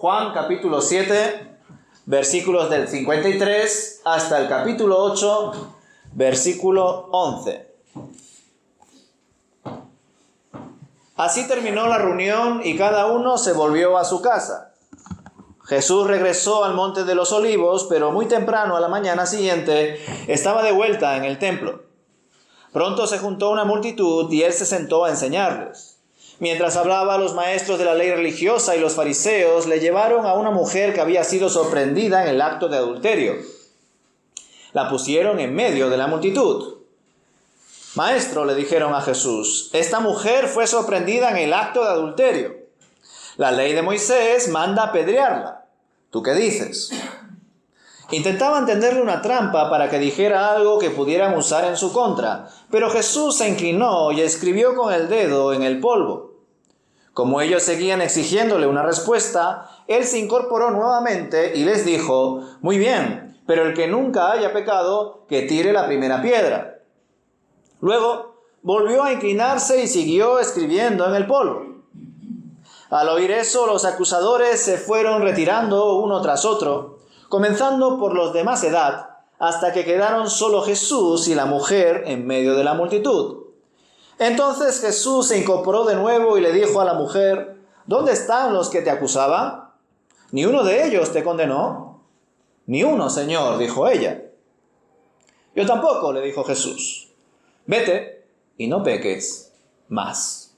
Juan capítulo 7, versículos del 53 hasta el capítulo 8, versículo 11. Así terminó la reunión y cada uno se volvió a su casa. Jesús regresó al monte de los Olivos, pero muy temprano a la mañana siguiente estaba de vuelta en el templo. Pronto se juntó una multitud y él se sentó a enseñarles. Mientras hablaba, los maestros de la ley religiosa y los fariseos le llevaron a una mujer que había sido sorprendida en el acto de adulterio. La pusieron en medio de la multitud. «Maestro», le dijeron a Jesús, «esta mujer fue sorprendida en el acto de adulterio. La ley de Moisés manda apedrearla. ¿Tú qué dices?» Intentaban tenderle una trampa para que dijera algo que pudieran usar en su contra, pero Jesús se inclinó y escribió con el dedo en el polvo. Como ellos seguían exigiéndole una respuesta, él se incorporó nuevamente y les dijo, «Muy bien, pero el que nunca haya pecado, que tire la primera piedra». Luego volvió a inclinarse y siguió escribiendo en el polvo. Al oír eso, los acusadores se fueron retirando uno tras otro, comenzando por los de más edad, hasta que quedaron solo Jesús y la mujer en medio de la multitud. Entonces Jesús se incorporó de nuevo y le dijo a la mujer, «¿Dónde están los que te acusaban? ¿Ni uno de ellos te condenó?» «Ni uno, Señor», dijo ella. «Yo tampoco», le dijo Jesús. «Vete y no peques más».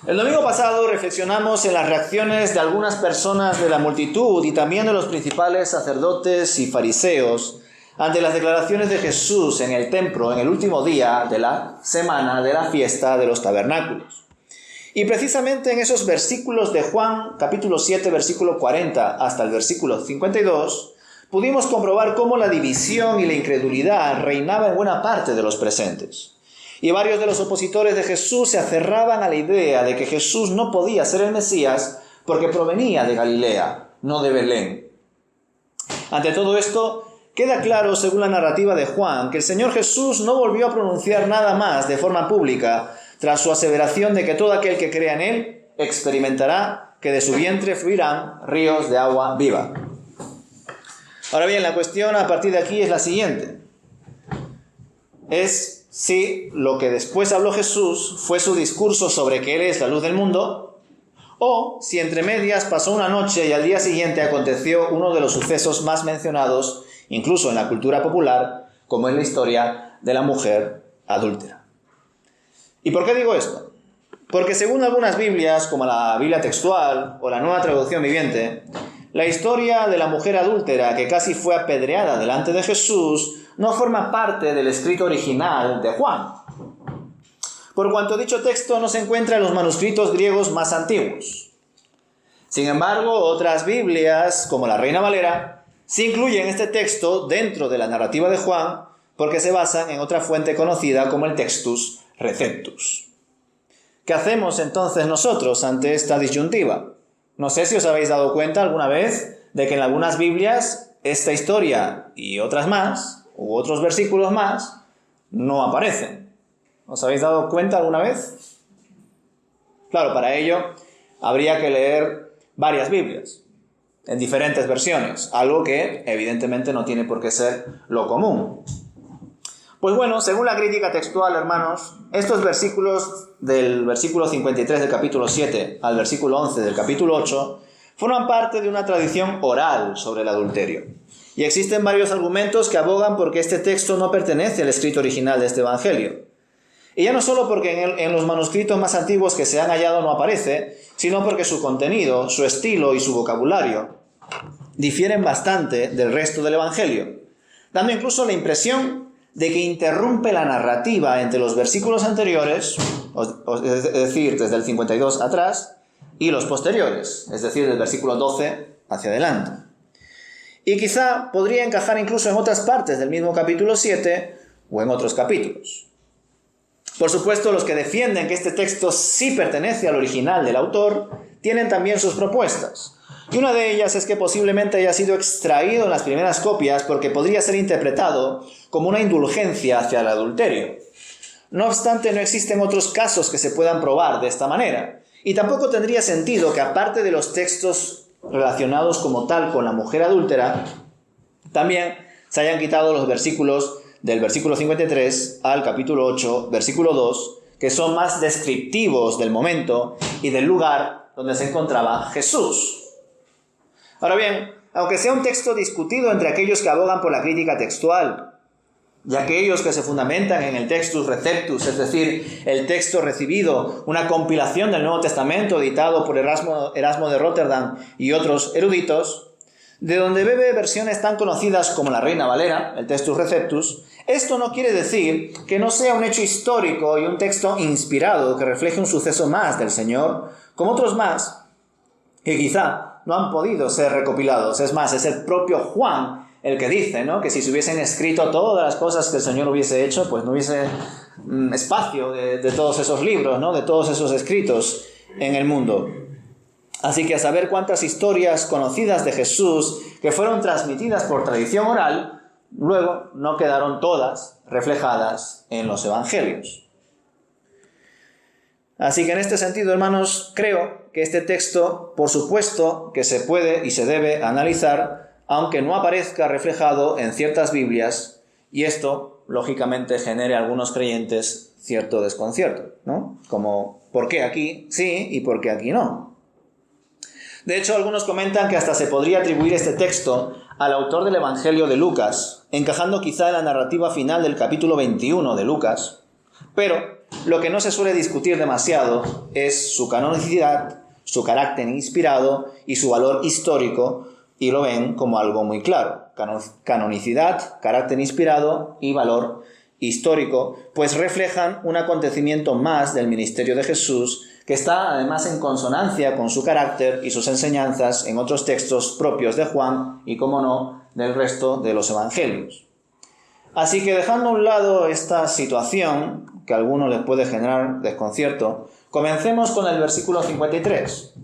El domingo pasado reflexionamos en las reacciones de algunas personas de la multitud y también de los principales sacerdotes y fariseos ante las declaraciones de Jesús en el templo en el último día de la semana de la fiesta de los tabernáculos. Y precisamente en esos versículos de Juan, capítulo 7, versículo 40 hasta el versículo 52, pudimos comprobar cómo la división y la incredulidad reinaba en buena parte de los presentes. Y varios de los opositores de Jesús se aferraban a la idea de que Jesús no podía ser el Mesías porque provenía de Galilea, no de Belén. Ante todo esto, queda claro, según la narrativa de Juan, que el Señor Jesús no volvió a pronunciar nada más de forma pública tras su aseveración de que todo aquel que crea en Él experimentará que de su vientre fluirán ríos de agua viva. Ahora bien, la cuestión a partir de aquí es la siguiente. Es si lo que después habló Jesús fue su discurso sobre que Él es la luz del mundo, o si entre medias pasó una noche y al día siguiente aconteció uno de los sucesos más mencionados, incluso en la cultura popular, como es la historia de la mujer adúltera. ¿Y por qué digo esto? Porque según algunas Biblias, como la Biblia textual o la Nueva Traducción Viviente, la historia de la mujer adúltera que casi fue apedreada delante de Jesús no forma parte del escrito original de Juan, por cuanto dicho texto no se encuentra en los manuscritos griegos más antiguos. Sin embargo, otras Biblias, como la Reina Valera, sí incluyen este texto dentro de la narrativa de Juan porque se basan en otra fuente conocida como el Textus Receptus. ¿Qué hacemos entonces nosotros ante esta disyuntiva? No sé si os habéis dado cuenta alguna vez de que en algunas Biblias esta historia y otras más, u otros versículos más, no aparecen. ¿Os habéis dado cuenta alguna vez? Claro, para ello habría que leer varias Biblias, en diferentes versiones, algo que evidentemente no tiene por qué ser lo común. Pues bueno, según la crítica textual, hermanos, estos versículos del versículo 53 del capítulo 7 al versículo 11 del capítulo 8 forman parte de una tradición oral sobre el adulterio. Y existen varios argumentos que abogan porque este texto no pertenece al escrito original de este evangelio. Y ya no solo porque en los manuscritos más antiguos que se han hallado no aparece, sino porque su contenido, su estilo y su vocabulario difieren bastante del resto del evangelio, dando incluso la impresión de que interrumpe la narrativa entre los versículos anteriores, es decir, desde el 52 atrás, y los posteriores, es decir, del versículo 12 hacia adelante. Y quizá podría encajar incluso en otras partes del mismo capítulo 7 o en otros capítulos. Por supuesto, los que defienden que este texto sí pertenece al original del autor tienen también sus propuestas. Y una de ellas es que posiblemente haya sido extraído en las primeras copias porque podría ser interpretado como una indulgencia hacia el adulterio. No obstante, no existen otros casos que se puedan probar de esta manera. Y tampoco tendría sentido que, aparte de los textos relacionados como tal con la mujer adúltera, también se hayan quitado los versículos del versículo 53 al capítulo 8, versículo 2, que son más descriptivos del momento y del lugar donde se encontraba Jesús. Ahora bien, aunque sea un texto discutido entre aquellos que abogan por la crítica textual y aquellos que se fundamentan en el Textus Receptus, es decir, el texto recibido, una compilación del Nuevo Testamento editado por Erasmo de Rotterdam y otros eruditos, de donde bebe versiones tan conocidas como la Reina Valera, el Textus Receptus, esto no quiere decir que no sea un hecho histórico y un texto inspirado que refleje un suceso más del Señor, como otros más, que quizá no han podido ser recopilados. Es más, es el propio Juan el que dice, ¿no?, que si se hubiesen escrito todas las cosas que el Señor hubiese hecho, pues no hubiese espacio de todos esos libros, ¿no?, de todos esos escritos en el mundo. Así que a saber cuántas historias conocidas de Jesús que fueron transmitidas por tradición oral, luego no quedaron todas reflejadas en los evangelios. Así que en este sentido, hermanos, creo que este texto, por supuesto, que se puede y se debe analizar, aunque no aparezca reflejado en ciertas Biblias, y esto, lógicamente, genere a algunos creyentes cierto desconcierto, ¿no? Como, ¿por qué aquí sí y por qué aquí no? De hecho, algunos comentan que hasta se podría atribuir este texto al autor del Evangelio de Lucas, encajando quizá en la narrativa final del capítulo 21 de Lucas, pero lo que no se suele discutir demasiado es su canonicidad, su carácter inspirado y su valor histórico, y lo ven como algo muy claro. Canonicidad, carácter inspirado y valor histórico, pues reflejan un acontecimiento más del ministerio de Jesús, que está además en consonancia con su carácter y sus enseñanzas en otros textos propios de Juan y, como no, del resto de los evangelios. Así que, dejando a un lado esta situación, que a algunos les puede generar desconcierto, comencemos con el versículo 53,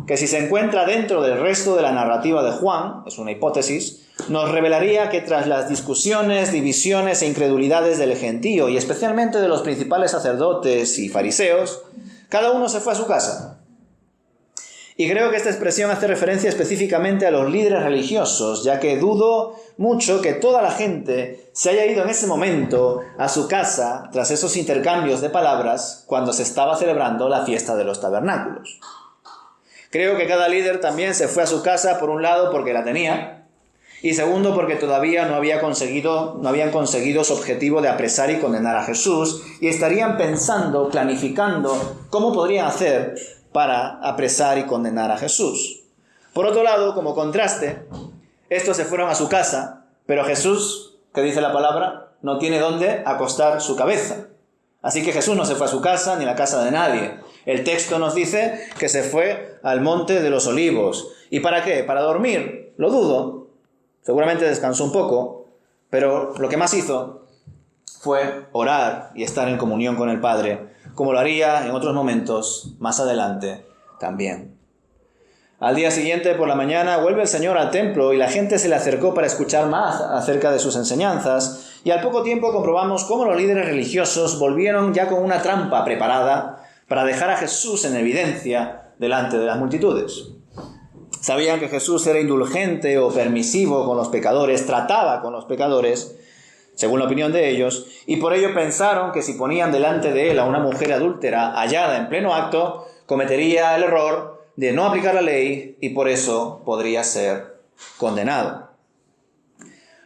que si se encuentra dentro del resto de la narrativa de Juan, es una hipótesis, nos revelaría que tras las discusiones, divisiones e incredulidades del gentío, y especialmente de los principales sacerdotes y fariseos, cada uno se fue a su casa. Y creo que esta expresión hace referencia específicamente a los líderes religiosos, ya que dudo mucho que toda la gente se haya ido en ese momento a su casa tras esos intercambios de palabras cuando se estaba celebrando la fiesta de los tabernáculos. Creo que cada líder también se fue a su casa, por un lado porque la tenía, y segundo porque todavía no habían conseguido su objetivo de apresar y condenar a Jesús, y estarían pensando, planificando cómo podrían hacer para apresar y condenar a Jesús. Por otro lado, como contraste, estos se fueron a su casa, pero Jesús, que dice la palabra, no tiene dónde acostar su cabeza. Así que Jesús no se fue a su casa ni a la casa de nadie. El texto nos dice que se fue al monte de los Olivos. ¿Y para qué? ¿Para dormir? Lo dudo. Seguramente descansó un poco, pero lo que más hizo fue orar y estar en comunión con el Padre, como lo haría en otros momentos más adelante también. Al día siguiente, por la mañana, vuelve el Señor al templo y la gente se le acercó para escuchar más acerca de sus enseñanzas, y al poco tiempo comprobamos cómo los líderes religiosos volvieron ya con una trampa preparada para dejar a Jesús en evidencia delante de las multitudes. Sabían que Jesús era indulgente o permisivo con los pecadores, trataba con los pecadores, según la opinión de ellos, y por ello pensaron que si ponían delante de él a una mujer adúltera hallada en pleno acto, cometería el error de no aplicar la ley y por eso podría ser condenado.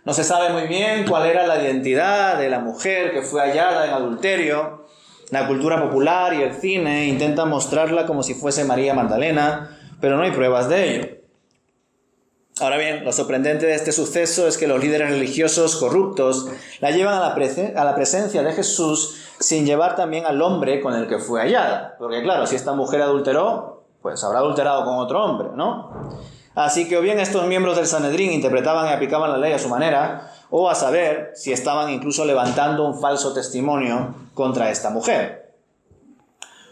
No se sabe muy bien cuál era la identidad de la mujer que fue hallada en adulterio. La cultura popular y el cine intentan mostrarla como si fuese María Magdalena, pero no hay pruebas de ello. Ahora bien, lo sorprendente de este suceso es que los líderes religiosos corruptos la llevan a la presencia de Jesús sin llevar también al hombre con el que fue hallada. Porque claro, si esta mujer adulteró, pues habrá adulterado con otro hombre, ¿no? Así que o bien estos miembros del Sanedrín interpretaban y aplicaban la ley a su manera, o a saber si estaban incluso levantando un falso testimonio contra esta mujer.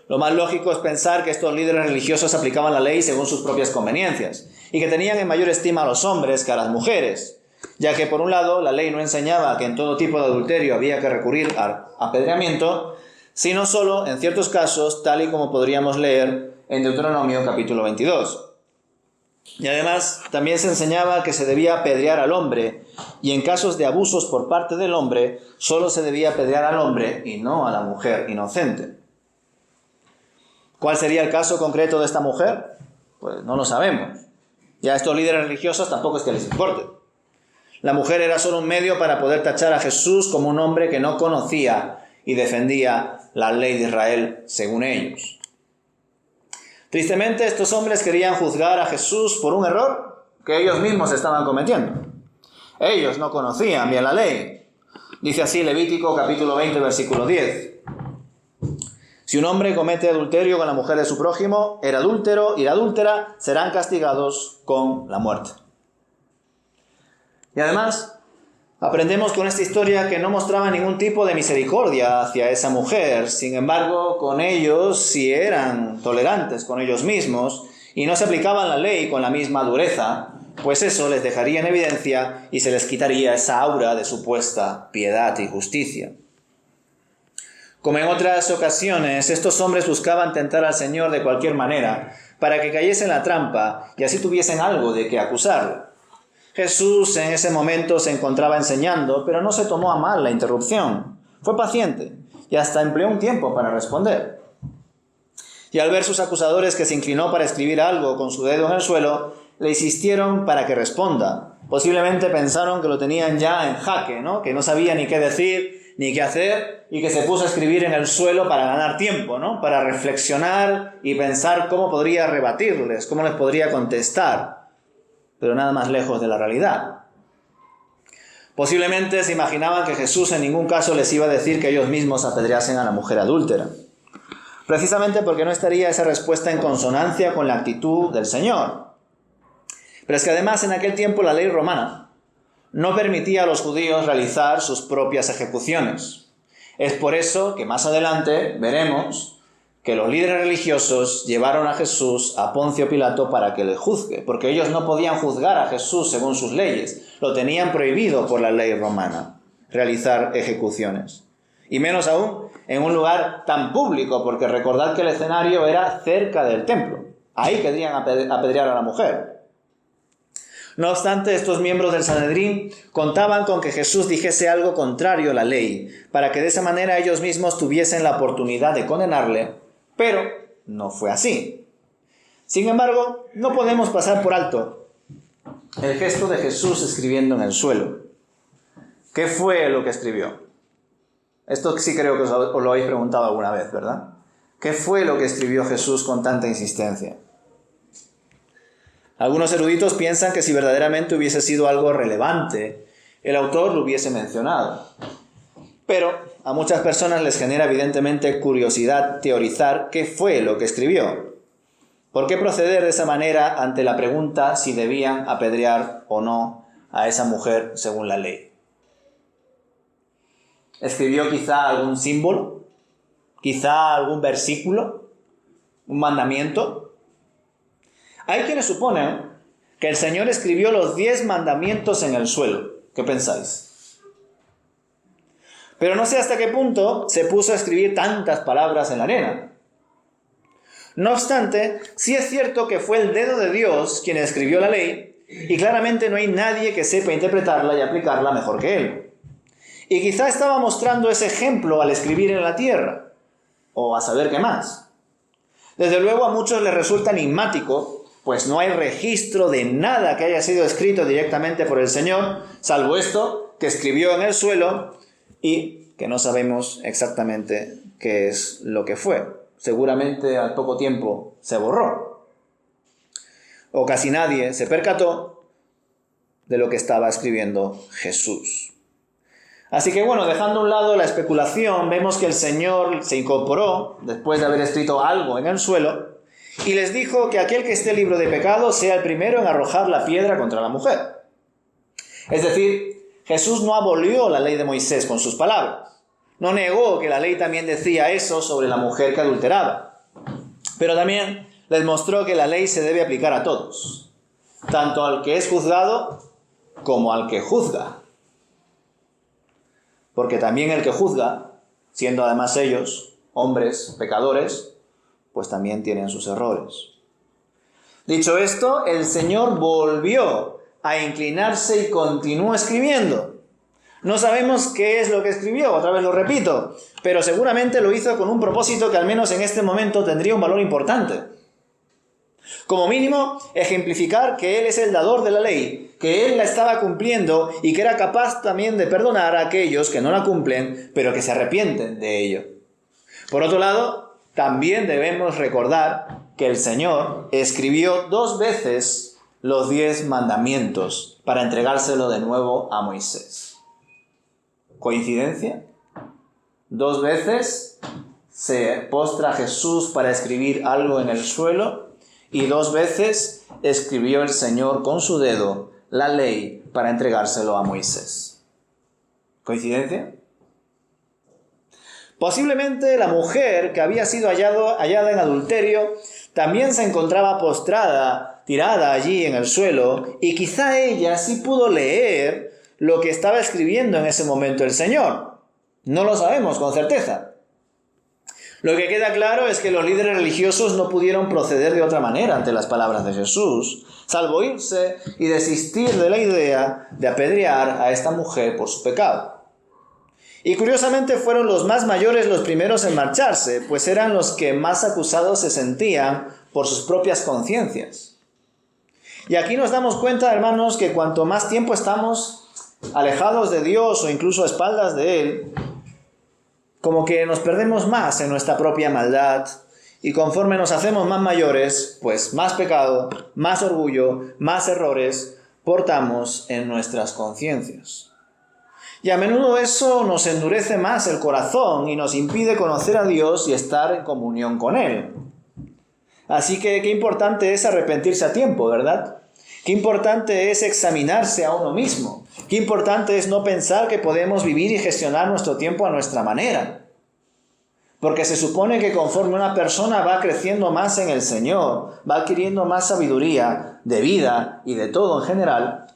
Lo más lógico es pensar que estos líderes religiosos aplicaban la ley según sus propias conveniencias y que tenían en mayor estima a los hombres que a las mujeres, ya que por un lado la ley no enseñaba que en todo tipo de adulterio había que recurrir al apedreamiento, sino solo en ciertos casos, tal y como podríamos leer en Deuteronomio capítulo 22. Y además también se enseñaba que se debía apedrear al hombre, y en casos de abusos por parte del hombre, solo se debía apedrear al hombre y no a la mujer inocente. ¿Cuál sería el caso concreto de esta mujer? Pues no lo sabemos. Y a estos líderes religiosos tampoco es que les importe. La mujer era solo un medio para poder tachar a Jesús como un hombre que no conocía y defendía la ley de Israel según ellos. Tristemente, estos hombres querían juzgar a Jesús por un error que ellos mismos estaban cometiendo. Ellos no conocían bien la ley. Dice así Levítico capítulo 20, versículo 10. Si un hombre comete adulterio con la mujer de su prójimo, el adúltero y la adúltera serán castigados con la muerte. Y además, aprendemos con esta historia que no mostraba ningún tipo de misericordia hacia esa mujer. Sin embargo, con ellos sí eran tolerantes con ellos mismos y no se aplicaban la ley con la misma dureza, pues eso les dejaría en evidencia y se les quitaría esa aura de supuesta piedad y justicia. Como en otras ocasiones, estos hombres buscaban tentar al Señor de cualquier manera para que cayese en la trampa y así tuviesen algo de qué acusarlo. Jesús en ese momento se encontraba enseñando, pero no se tomó a mal la interrupción. Fue paciente y hasta empleó un tiempo para responder. Y al ver sus acusadores que se inclinó para escribir algo con su dedo en el suelo, le insistieron para que responda. Posiblemente pensaron que lo tenían ya en jaque, ¿no? Que no sabía ni qué decir ni qué hacer y que se puso a escribir en el suelo para ganar tiempo, ¿no? Para reflexionar y pensar cómo podría rebatirles, cómo les podría contestar. Pero nada más lejos de la realidad. Posiblemente se imaginaban que Jesús en ningún caso les iba a decir que ellos mismos apedreasen a la mujer adúltera. Precisamente porque no estaría esa respuesta en consonancia con la actitud del Señor. Pero es que además en aquel tiempo la ley romana no permitía a los judíos realizar sus propias ejecuciones. Es por eso que más adelante veremos que los líderes religiosos llevaron a Jesús a Poncio Pilato para que le juzgue, porque ellos no podían juzgar a Jesús según sus leyes. Lo tenían prohibido por la ley romana, realizar ejecuciones. Y menos aún en un lugar tan público, porque recordad que el escenario era cerca del templo. Ahí querían apedrear a la mujer. No obstante, estos miembros del Sanedrín contaban con que Jesús dijese algo contrario a la ley, para que de esa manera ellos mismos tuviesen la oportunidad de condenarle, pero no fue así. Sin embargo, no podemos pasar por alto el gesto de Jesús escribiendo en el suelo. ¿Qué fue lo que escribió? Esto sí creo que os lo habéis preguntado alguna vez, ¿verdad? ¿Qué fue lo que escribió Jesús con tanta insistencia? Algunos eruditos piensan que si verdaderamente hubiese sido algo relevante, el autor lo hubiese mencionado. Pero a muchas personas les genera evidentemente curiosidad teorizar qué fue lo que escribió. ¿Por qué proceder de esa manera ante la pregunta si debían apedrear o no a esa mujer según la ley? ¿Escribió quizá algún símbolo? ¿Quizá algún versículo? ¿Un mandamiento? Hay quienes suponen que el Señor escribió los 10 mandamientos en el suelo. ¿Qué pensáis? Pero no sé hasta qué punto se puso a escribir tantas palabras en la arena. No obstante, sí es cierto que fue el dedo de Dios quien escribió la ley, y claramente no hay nadie que sepa interpretarla y aplicarla mejor que Él. Y quizá estaba mostrando ese ejemplo al escribir en la tierra, o a saber qué más. Desde luego a muchos les resulta enigmático, pues no hay registro de nada que haya sido escrito directamente por el Señor, salvo esto que escribió en el suelo y que no sabemos exactamente qué es lo que fue. Seguramente al poco tiempo se borró. O casi nadie se percató de lo que estaba escribiendo Jesús. Así que bueno, dejando a un lado la especulación, vemos que el Señor se incorporó después de haber escrito algo en el suelo y les dijo que aquel que esté libre de pecado sea el primero en arrojar la piedra contra la mujer. Es decir, Jesús no abolió la ley de Moisés con sus palabras. No negó que la ley también decía eso sobre la mujer que adulteraba. Pero también les mostró que la ley se debe aplicar a todos, tanto al que es juzgado como al que juzga. Porque también el que juzga, siendo además ellos hombres pecadores, pues también tienen sus errores. Dicho esto, el Señor volvió a inclinarse y continuó escribiendo. No sabemos qué es lo que escribió, otra vez lo repito, pero seguramente lo hizo con un propósito que al menos en este momento tendría un valor importante. Como mínimo, ejemplificar que Él es el dador de la ley, que Él la estaba cumpliendo y que era capaz también de perdonar a aquellos que no la cumplen, pero que se arrepienten de ello. Por otro lado, también debemos recordar que el Señor escribió 2 veces los 10 mandamientos para entregárselo de nuevo a Moisés. ¿Coincidencia? 2 veces se postra Jesús para escribir algo en el suelo y 2 veces escribió el Señor con su dedo la ley para entregárselo a Moisés. ¿Coincidencia? Posiblemente la mujer que había sido hallada en adulterio también se encontraba postrada, tirada allí en el suelo, y quizá ella sí pudo leer lo que estaba escribiendo en ese momento el Señor. No lo sabemos con certeza. Lo que queda claro es que los líderes religiosos no pudieron proceder de otra manera ante las palabras de Jesús, salvo irse y desistir de la idea de apedrear a esta mujer por su pecado. Y curiosamente fueron los más mayores los primeros en marcharse, pues eran los que más acusados se sentían por sus propias conciencias. Y aquí nos damos cuenta, hermanos, que cuanto más tiempo estamos alejados de Dios o incluso a espaldas de Él, como que nos perdemos más en nuestra propia maldad, y conforme nos hacemos más mayores, pues más pecado, más orgullo, más errores portamos en nuestras conciencias. Y a menudo eso nos endurece más el corazón y nos impide conocer a Dios y estar en comunión con Él. Así que qué importante es arrepentirse a tiempo, ¿verdad? Qué importante es examinarse a uno mismo. Qué importante es no pensar que podemos vivir y gestionar nuestro tiempo a nuestra manera. Porque se supone que conforme una persona va creciendo más en el Señor, va adquiriendo más sabiduría de vida y de todo en general,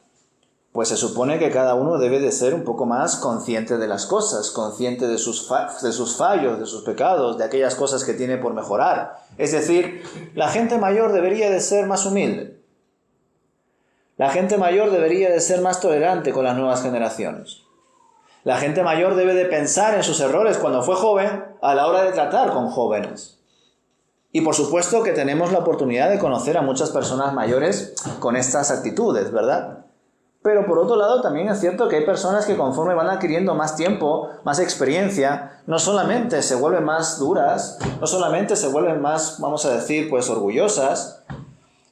pues se supone que cada uno debe de ser un poco más consciente de las cosas, consciente de sus fallos, de sus pecados, de aquellas cosas que tiene por mejorar. Es decir, la gente mayor debería de ser más humilde. La gente mayor debería de ser más tolerante con las nuevas generaciones. La gente mayor debe de pensar en sus errores cuando fue joven a la hora de tratar con jóvenes. Y por supuesto que tenemos la oportunidad de conocer a muchas personas mayores con estas actitudes, ¿verdad? Pero por otro lado también es cierto que hay personas que conforme van adquiriendo más tiempo, más experiencia, no solamente se vuelven más duras, no solamente se vuelven más, vamos a decir, pues orgullosas,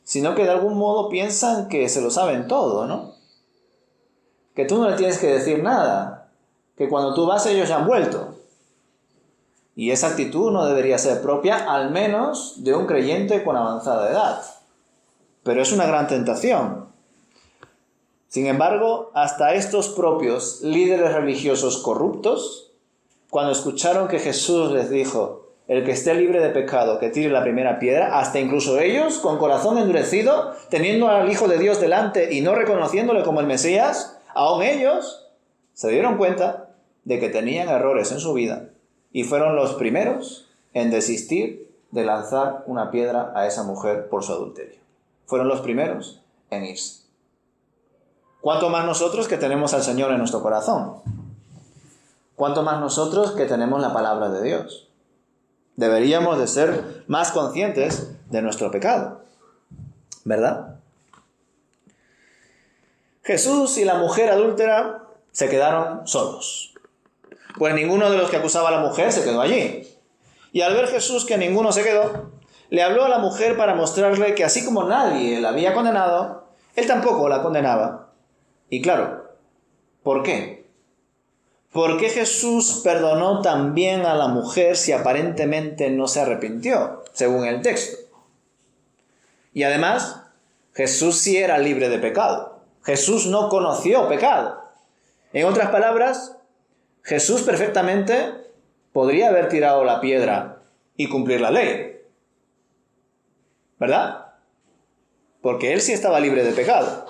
sino que de algún modo piensan que se lo saben todo, ¿no? Que tú no le tienes que decir nada, que cuando tú vas ellos ya han vuelto. Y esa actitud no debería ser propia, al menos de un creyente con avanzada edad. Pero es una gran tentación. Sin embargo, hasta estos propios líderes religiosos corruptos, cuando escucharon que Jesús les dijo, el que esté libre de pecado, que tire la primera piedra, hasta incluso ellos, con corazón endurecido, teniendo al Hijo de Dios delante y no reconociéndole como el Mesías, aún ellos se dieron cuenta de que tenían errores en su vida y fueron los primeros en desistir de lanzar una piedra a esa mujer por su adulterio. Fueron los primeros en irse. ¿Cuánto más nosotros que tenemos al Señor en nuestro corazón? ¿Cuánto más nosotros que tenemos la palabra de Dios? Deberíamos de ser más conscientes de nuestro pecado, ¿verdad? Jesús y la mujer adúltera se quedaron solos, pues ninguno de los que acusaba a la mujer se quedó allí. Y al ver Jesús que ninguno se quedó, le habló a la mujer para mostrarle que así como nadie la había condenado, él tampoco la condenaba. Y claro, ¿por qué? ¿Por qué Jesús perdonó también a la mujer si aparentemente no se arrepintió, según el texto? Y además, Jesús sí era libre de pecado. Jesús no conoció pecado. En otras palabras, Jesús perfectamente podría haber tirado la piedra y cumplir la ley, ¿verdad? Porque él sí estaba libre de pecado.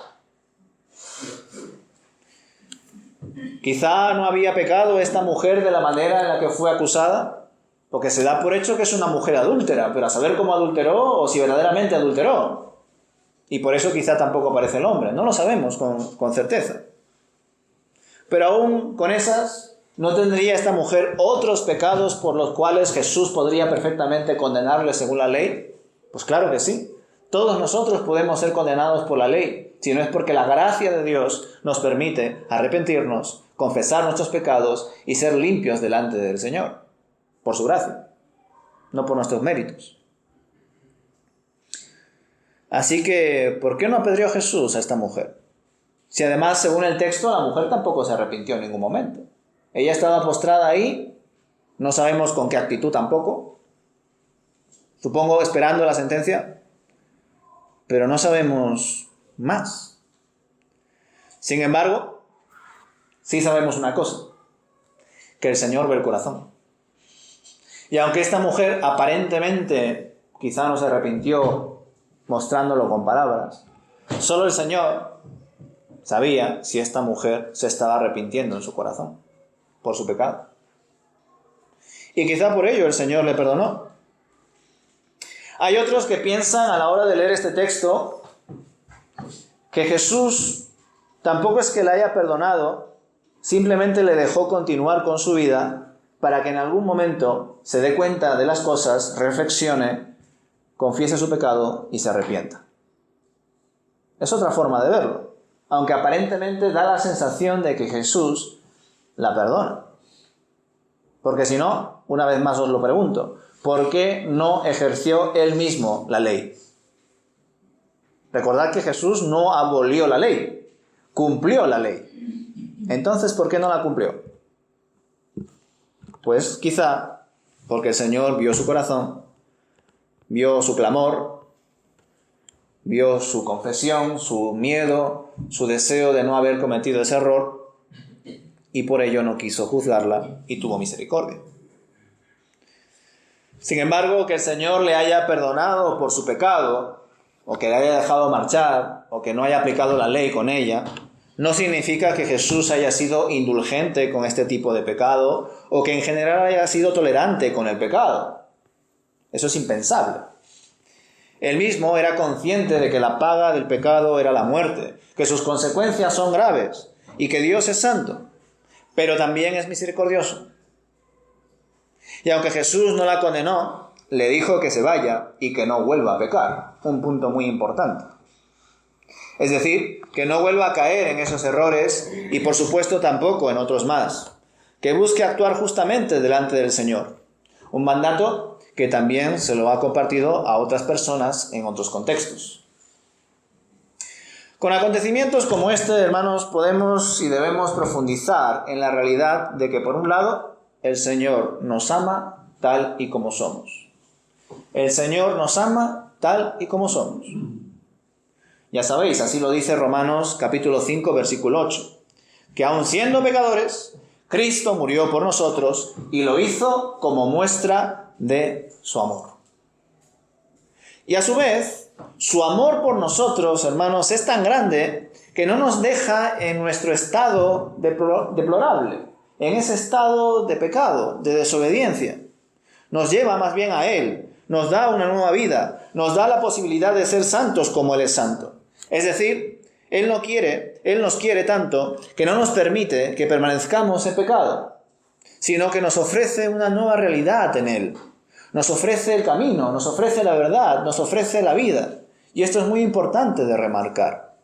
Quizá no había pecado esta mujer de la manera en la que fue acusada. Porque se da por hecho que es una mujer adúltera, pero a saber cómo adulteró o si verdaderamente adulteró. Y por eso quizá tampoco aparece el hombre. No lo sabemos con certeza. Pero aún con esas, ¿no tendría esta mujer otros pecados por los cuales Jesús podría perfectamente condenarle según la ley? Pues claro que sí. Todos nosotros podemos ser condenados por la ley, si no es porque la gracia de Dios nos permite arrepentirnos, confesar nuestros pecados y ser limpios delante del Señor. Por su gracia, no por nuestros méritos. Así que, ¿por qué no apedreó Jesús a esta mujer? Si además, según el texto, la mujer tampoco se arrepintió en ningún momento. Ella estaba postrada ahí, no sabemos con qué actitud tampoco, supongo esperando la sentencia, pero no sabemos más. Sin embargo, sí sabemos una cosa, que el Señor ve el corazón. Y aunque esta mujer aparentemente quizá no se arrepintió mostrándolo con palabras, solo el Señor sabía si esta mujer se estaba arrepintiendo en su corazón por su pecado. Y quizá por ello el Señor le perdonó. Hay otros que piensan a la hora de leer este texto que Jesús tampoco es que la haya perdonado, simplemente le dejó continuar con su vida para que en algún momento se dé cuenta de las cosas, reflexione, confiese su pecado y se arrepienta. Es otra forma de verlo, aunque aparentemente da la sensación de que Jesús la perdona. Porque si no, una vez más os lo pregunto, ¿por qué no ejerció él mismo la ley? Recordad que Jesús no abolió la ley, cumplió la ley. Entonces, ¿por qué no la cumplió? Pues quizá porque el Señor vio su corazón, vio su clamor, vio su confesión, su miedo, su deseo de no haber cometido ese error, y por ello no quiso juzgarla y tuvo misericordia. Sin embargo, que el Señor le haya perdonado por su pecado, o que le haya dejado marchar, o que no haya aplicado la ley con ella, no significa que Jesús haya sido indulgente con este tipo de pecado, o que en general haya sido tolerante con el pecado. Eso es impensable. Él mismo era consciente de que la paga del pecado era la muerte, que sus consecuencias son graves, y que Dios es santo, pero también es misericordioso. Y aunque Jesús no la condenó, le dijo que se vaya y que no vuelva a pecar. Un punto muy importante. Es decir, que no vuelva a caer en esos errores y por supuesto tampoco en otros más. Que busque actuar justamente delante del Señor. Un mandato que también se lo ha compartido a otras personas en otros contextos. Con acontecimientos como este, hermanos, podemos y debemos profundizar en la realidad de que, por un lado, el Señor nos ama tal y como somos. El Señor nos ama tal y como somos. Ya sabéis, así lo dice Romanos capítulo 5, versículo 8, que aun siendo pecadores, Cristo murió por nosotros y lo hizo como muestra de su amor. Y a su vez, su amor por nosotros, hermanos, es tan grande que no nos deja en nuestro estado deplorable, en ese estado de pecado, de desobediencia. Nos lleva más bien a Él, nos da una nueva vida, nos da la posibilidad de ser santos como Él es santo. Es decir, Él nos quiere tanto que no nos permite que permanezcamos en pecado, sino que nos ofrece una nueva realidad en Él. Nos ofrece el camino, nos ofrece la verdad, nos ofrece la vida. Y esto es muy importante de remarcar.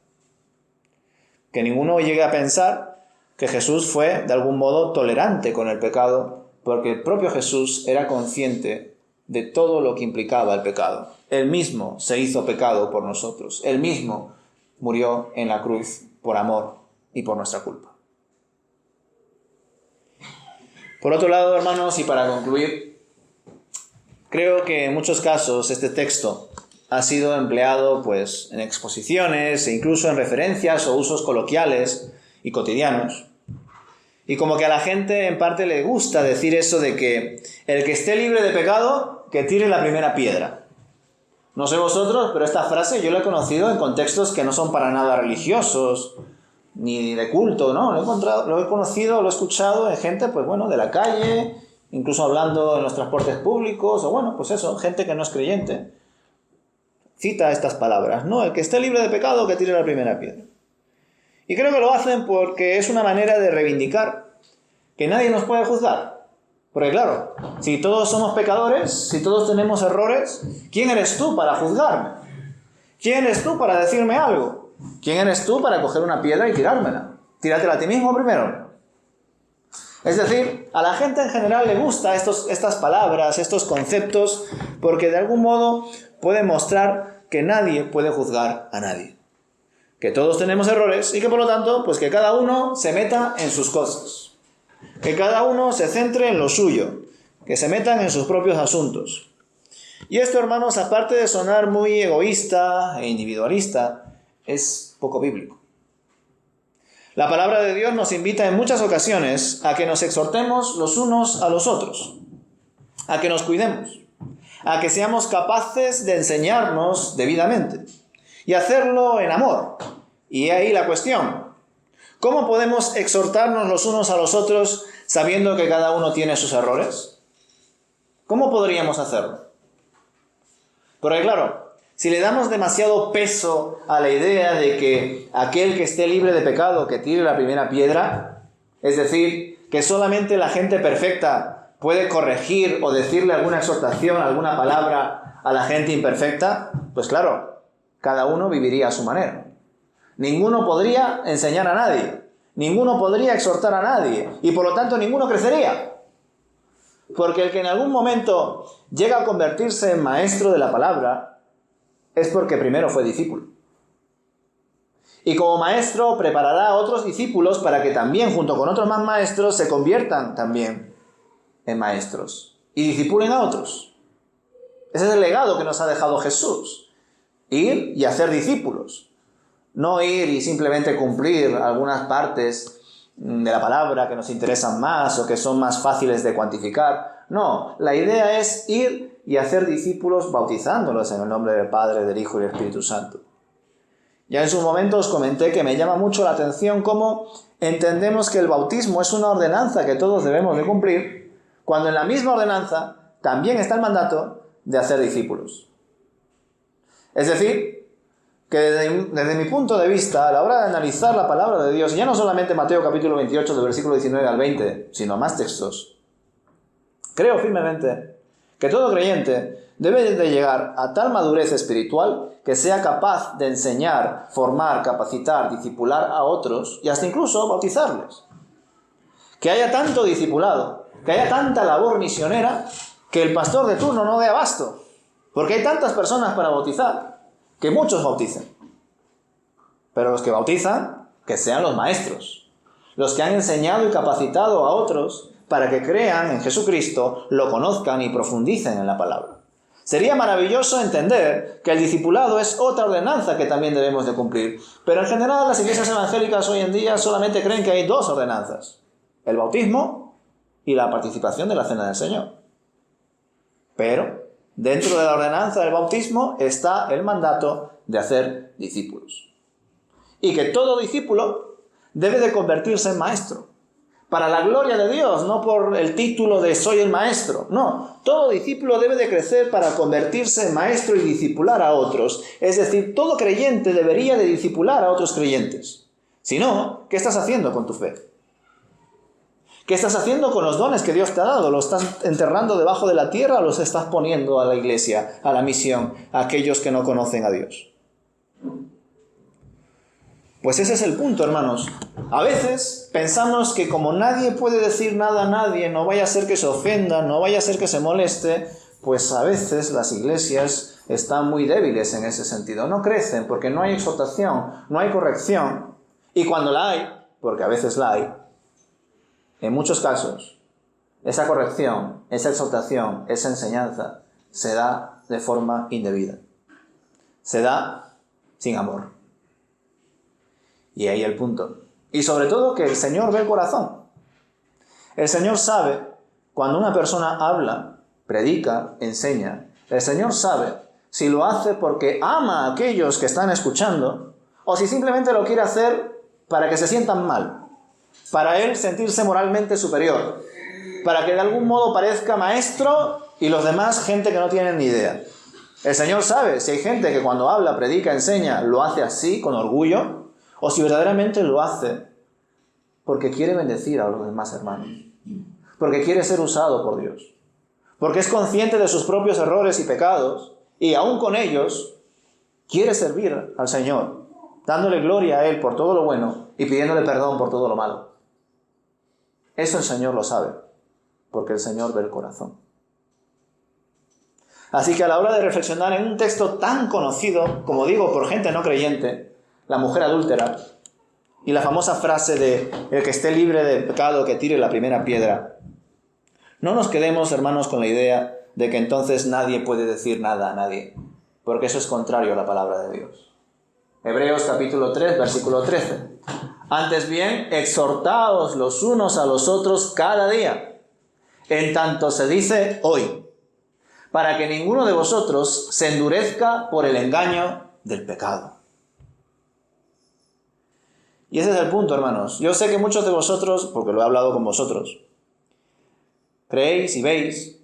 Que ninguno llegue a pensar que Jesús fue de algún modo tolerante con el pecado, porque el propio Jesús era consciente de todo lo que implicaba el pecado. Él mismo se hizo pecado por nosotros. Él mismo murió en la cruz por amor y por nuestra culpa. Por otro lado, hermanos, y para concluir, creo que en muchos casos este texto ha sido empleado pues, en exposiciones e incluso en referencias o usos coloquiales y cotidianos. Y como que a la gente en parte le gusta decir eso de que el que esté libre de pecado, que tire la primera piedra. No sé vosotros, pero esta frase yo la he conocido en contextos que no son para nada religiosos, ni de culto, ¿no? Lo he conocido, lo he escuchado en gente, pues bueno, de la calle, incluso hablando en los transportes públicos, o bueno, pues eso, gente que no es creyente, cita estas palabras, ¿no? El que esté libre de pecado, que tire la primera piedra. Y creo que lo hacen porque es una manera de reivindicar que nadie nos puede juzgar. Porque claro, si todos somos pecadores, si todos tenemos errores, ¿quién eres tú para juzgarme? ¿Quién eres tú para decirme algo? ¿Quién eres tú para coger una piedra y tirármela? Tíratela a ti mismo primero. Es decir, a la gente en general le gustan estas palabras, estos conceptos, porque de algún modo pueden mostrar que nadie puede juzgar a nadie. Que todos tenemos errores y que por lo tanto, pues que cada uno se meta en sus cosas. Que cada uno se centre en lo suyo. Que se metan en sus propios asuntos. Y esto, hermanos, aparte de sonar muy egoísta e individualista, es poco bíblico. La palabra de Dios nos invita en muchas ocasiones a que nos exhortemos los unos a los otros, a que nos cuidemos, a que seamos capaces de enseñarnos debidamente y hacerlo en amor. Y ahí la cuestión: ¿cómo podemos exhortarnos los unos a los otros sabiendo que cada uno tiene sus errores? ¿Cómo podríamos hacerlo? Porque claro, si le damos demasiado peso a la idea de que aquel que esté libre de pecado, que tire la primera piedra, es decir, que solamente la gente perfecta puede corregir o decirle alguna exhortación, alguna palabra a la gente imperfecta, pues claro, cada uno viviría a su manera. Ninguno podría enseñar a nadie, ninguno podría exhortar a nadie, y por lo tanto ninguno crecería. Porque el que en algún momento llega a convertirse en maestro de la palabra es porque primero fue discípulo. Y como maestro preparará a otros discípulos para que también, junto con otros más maestros, se conviertan también en maestros y discipulen a otros. Ese es el legado que nos ha dejado Jesús: ir y hacer discípulos. No ir y simplemente cumplir algunas partes de la palabra que nos interesan más o que son más fáciles de cuantificar. No, la idea es ir y hacer discípulos bautizándolos en el nombre del Padre, del Hijo y del Espíritu Santo. Ya en su momento os comenté que me llama mucho la atención cómo entendemos que el bautismo es una ordenanza que todos debemos de cumplir, cuando en la misma ordenanza también está el mandato de hacer discípulos. Es decir, que desde mi punto de vista, a la hora de analizar la palabra de Dios, y ya no solamente Mateo capítulo 28, del versículo 19 al 20, sino más textos, creo firmemente que todo creyente debe de llegar a tal madurez espiritual que sea capaz de enseñar, formar, capacitar, discipular a otros y hasta incluso bautizarles. Que haya tanto discipulado, que haya tanta labor misionera, que el pastor de turno no dé abasto. Porque hay tantas personas para bautizar, que muchos bauticen. Pero los que bautizan, que sean los maestros, los que han enseñado y capacitado a otros para que crean en Jesucristo, lo conozcan y profundicen en la palabra. Sería maravilloso entender que el discipulado es otra ordenanza que también debemos de cumplir. Pero en general las iglesias evangélicas hoy en día solamente creen que hay dos ordenanzas: el bautismo y la participación de la cena del Señor. Pero dentro de la ordenanza del bautismo está el mandato de hacer discípulos. Y que todo discípulo debe de convertirse en maestro. Para la gloria de Dios, no por el título de soy el maestro. No, todo discípulo debe de crecer para convertirse en maestro y discipular a otros. Es decir, todo creyente debería de discipular a otros creyentes. Si no, ¿qué estás haciendo con tu fe? ¿Qué estás haciendo con los dones que Dios te ha dado? ¿Los estás enterrando debajo de la tierra o los estás poniendo a la iglesia, a la misión, a aquellos que no conocen a Dios? Pues ese es el punto, hermanos. A veces pensamos que como nadie puede decir nada a nadie, no vaya a ser que se ofenda, no vaya a ser que se moleste, pues a veces las iglesias están muy débiles en ese sentido. No crecen porque no hay exhortación, no hay corrección. Y cuando la hay, porque a veces la hay, en muchos casos, esa corrección, esa exhortación, esa enseñanza se da de forma indebida. Se da sin amor. Y ahí el punto. Y sobre todo que el Señor ve el corazón. El Señor sabe cuando una persona habla, predica, enseña. El Señor sabe si lo hace porque ama a aquellos que están escuchando o si simplemente lo quiere hacer para que se sientan mal, para él sentirse moralmente superior, para que de algún modo parezca maestro y los demás gente que no tienen ni idea. El Señor sabe si hay gente que cuando habla, predica, enseña, lo hace así, con orgullo, o si verdaderamente lo hace porque quiere bendecir a los demás hermanos, porque quiere ser usado por Dios, porque es consciente de sus propios errores y pecados, y aún con ellos quiere servir al Señor, dándole gloria a Él por todo lo bueno y pidiéndole perdón por todo lo malo. Eso el Señor lo sabe, porque el Señor ve el corazón. Así que a la hora de reflexionar en un texto tan conocido, como digo, por gente no creyente, la mujer adúltera, y la famosa frase de el que esté libre de pecado que tire la primera piedra, no nos quedemos, hermanos, con la idea de que entonces nadie puede decir nada a nadie, porque eso es contrario a la palabra de Dios. Hebreos capítulo 3, versículo 13. Antes bien, exhortaos los unos a los otros cada día, en tanto se dice hoy, para que ninguno de vosotros se endurezca por el engaño del pecado. Y ese es el punto, hermanos. Yo sé que muchos de vosotros, porque lo he hablado con vosotros, creéis y veis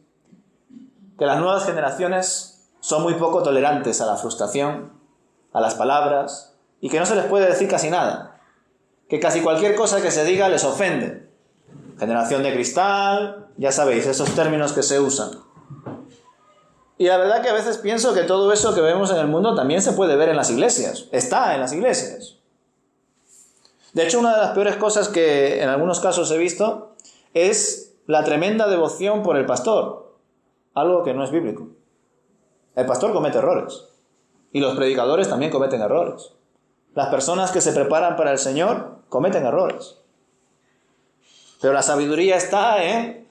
que las nuevas generaciones son muy poco tolerantes a la frustración, a las palabras, y que no se les puede decir casi nada. Que casi cualquier cosa que se diga les ofende. Generación de cristal, ya sabéis, esos términos que se usan. Y la verdad que a veces pienso que todo eso que vemos en el mundo también se puede ver en las iglesias. Está en las iglesias. De hecho, una de las peores cosas que en algunos casos he visto es la tremenda devoción por el pastor. Algo que no es bíblico. El pastor comete errores. Y los predicadores también cometen errores. Las personas que se preparan para el Señor cometen errores. Pero la sabiduría está en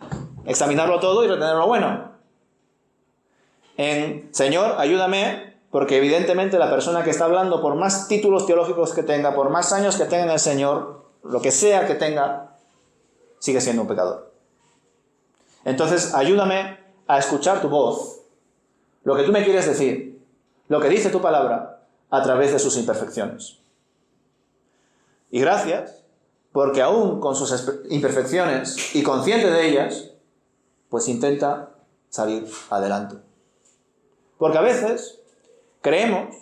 examinarlo todo y retener lo bueno. En, Señor, ayúdame, porque evidentemente la persona que está hablando, por más títulos teológicos que tenga, por más años que tenga en el Señor, lo que sea que tenga, sigue siendo un pecador. Entonces, ayúdame a escuchar tu voz, lo que tú me quieres decir, lo que dice tu palabra, a través de sus imperfecciones. Y gracias, porque aún con sus imperfecciones y consciente de ellas, pues intenta salir adelante. Porque a veces creemos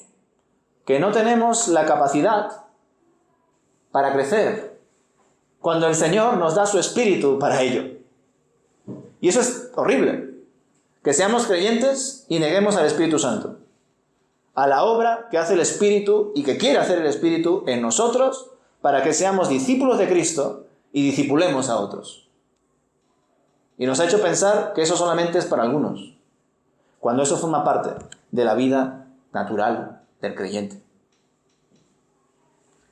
que no tenemos la capacidad para crecer, cuando el Señor nos da su Espíritu para ello. Y eso es horrible, que seamos creyentes y neguemos al Espíritu Santo, a la obra que hace el Espíritu y que quiere hacer el Espíritu en nosotros para que seamos discípulos de Cristo y discipulemos a otros. Y nos ha hecho pensar que eso solamente es para algunos, cuando eso forma parte de la vida natural del creyente.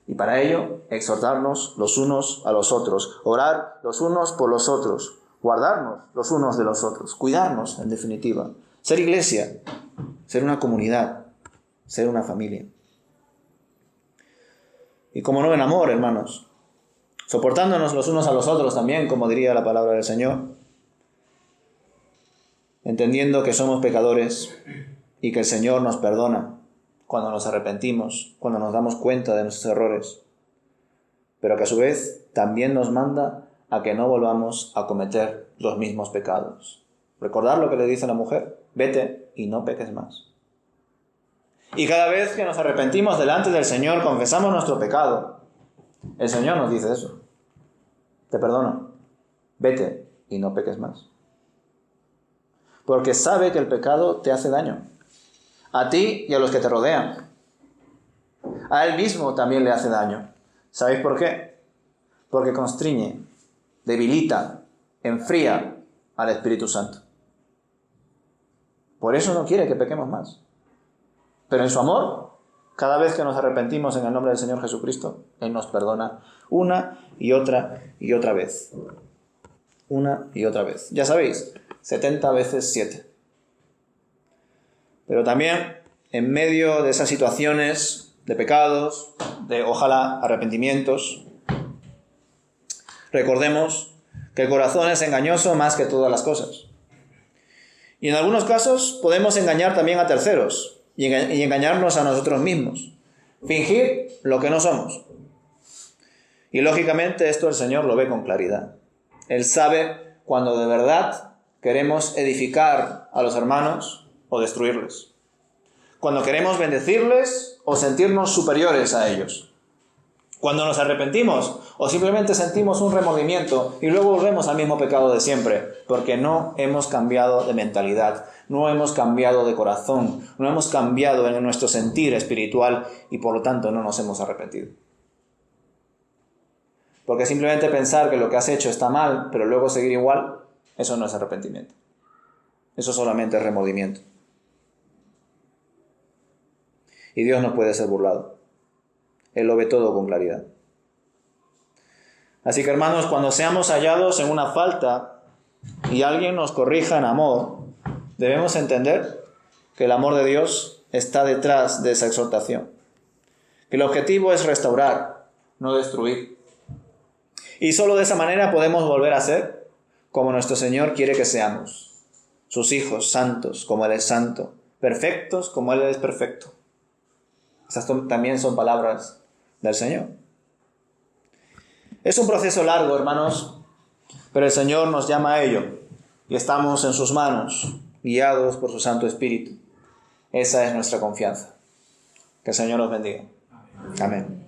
Y para ello, exhortarnos los unos a los otros, orar los unos por los otros, guardarnos los unos de los otros, cuidarnos, en definitiva, ser iglesia, ser una comunidad, ser una familia. Y como no, en amor, hermanos, soportándonos los unos a los otros también, como diría la palabra del Señor, entendiendo que somos pecadores y que el Señor nos perdona cuando nos arrepentimos, cuando nos damos cuenta de nuestros errores, pero que a su vez también nos manda a que no volvamos a cometer los mismos pecados. Recordad lo que le dice la mujer: vete y no peques más. Y cada vez que nos arrepentimos delante del Señor, confesamos nuestro pecado, el Señor nos dice eso: te perdono, vete y no peques más. Porque sabe que el pecado te hace daño, a ti y a los que te rodean. A él mismo también le hace daño. ¿Sabéis por qué? Porque constriñe, debilita, enfría al Espíritu Santo. Por eso no quiere que pequemos más. Pero en su amor, cada vez que nos arrepentimos en el nombre del Señor Jesucristo, Él nos perdona una y otra vez. Una y otra vez. Ya sabéis, 70 veces 7. Pero también, en medio de esas situaciones de pecados, de ojalá arrepentimientos, recordemos que el corazón es engañoso más que todas las cosas. Y en algunos casos podemos engañar también a terceros y engañarnos a nosotros mismos. Fingir lo que no somos. Y lógicamente esto el Señor lo ve con claridad. Él sabe cuando de verdad queremos edificar a los hermanos o destruirles. Cuando queremos bendecirles o sentirnos superiores a ellos. Cuando nos arrepentimos o simplemente sentimos un remordimiento y luego volvemos al mismo pecado de siempre, porque no hemos cambiado de mentalidad, no hemos cambiado de corazón, no hemos cambiado en nuestro sentir espiritual y por lo tanto no nos hemos arrepentido. Porque simplemente pensar que lo que has hecho está mal, pero luego seguir igual, eso no es arrepentimiento. Eso solamente es remordimiento. Y Dios no puede ser burlado. Él lo ve todo con claridad. Así que, hermanos, cuando seamos hallados en una falta y alguien nos corrija en amor, debemos entender que el amor de Dios está detrás de esa exhortación. Que el objetivo es restaurar, no destruir. Y solo de esa manera podemos volver a ser como nuestro Señor quiere que seamos. Sus hijos, santos como Él es santo, perfectos como Él es perfecto. Esas también son palabras del Señor. Es un proceso largo, hermanos, pero el Señor nos llama a ello y estamos en sus manos, guiados por su Santo Espíritu. Esa es nuestra confianza. Que el Señor nos bendiga. Amén.